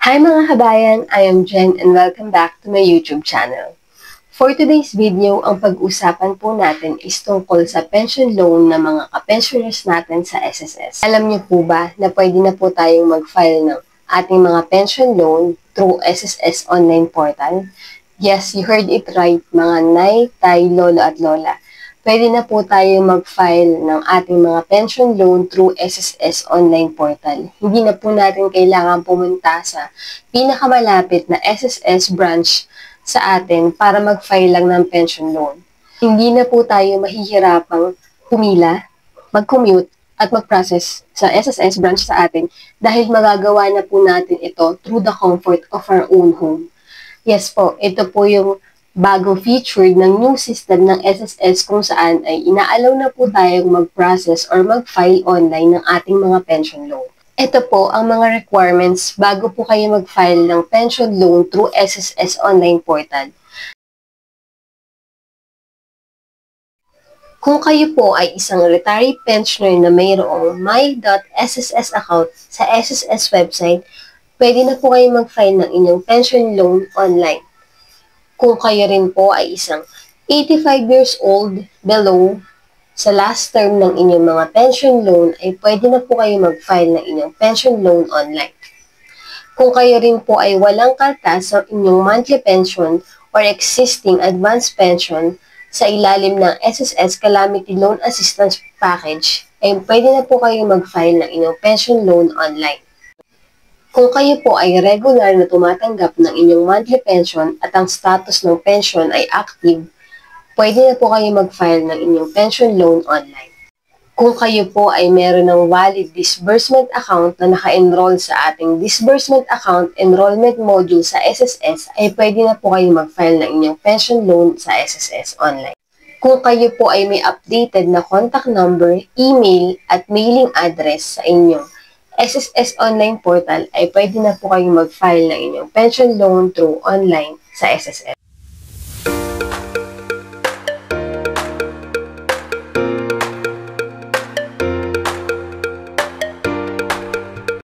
Hi mga kabayan, I am Jen and welcome back to my YouTube channel. For today's video, ang pag-usapan po natin is tungkol sa pension loan ng mga kapensioners natin sa SSS. Alam niyo po ba na pwede na po tayong mag-file ng ating mga pension loan through SSS online portal? Yes, you heard it right mga nay, tay, lolo at lola. Pwede na po tayo mag-file ng ating mga pension loan through SSS online portal. Hindi na po natin kailangan pumunta sa pinakamalapit na SSS branch sa atin para mag-file lang ng pension loan. Hindi na po tayo mahihirapang humila, mag-commute at mag-process sa SSS branch sa atin dahil magagawa na po natin ito through the comfort of our own home. Yes po, ito po yung bagong feature ng new system ng SSS kung saan ay inaalaw na po tayong mag-process or mag-file online ng ating mga pension loan. Ito po ang mga requirements bago po kayo mag-file ng pension loan through SSS online portal. Kung kayo po ay isang retiree pensioner na mayroong my.sss account sa SSS website, pwede na po kayo mag-file ng inyong pension loan online. Kung kayo rin po ay isang 85 years old below sa last term ng inyong mga pension loan, ay pwede na po kayo mag-file ng inyong pension loan online. Kung kayo rin po ay walang kaltas sa inyong monthly pension or existing advance pension sa ilalim ng SSS Calamity Loan Assistance Package, ay pwede na po kayo mag-file ng inyong pension loan online. Kung kayo po ay regular na tumatanggap ng inyong monthly pension at ang status ng pension ay active, pwede na po kayo mag-file ng inyong pension loan online. Kung kayo po ay meron ng valid disbursement account na naka-enroll sa ating disbursement account enrollment module sa SSS, ay pwede na po kayo mag-file ng inyong pension loan sa SSS online. Kung kayo po ay may updated na contact number, email at mailing address sa inyong SSS online portal, ay pwede na po kayong mag-file ng inyong pension loan through online sa SSS.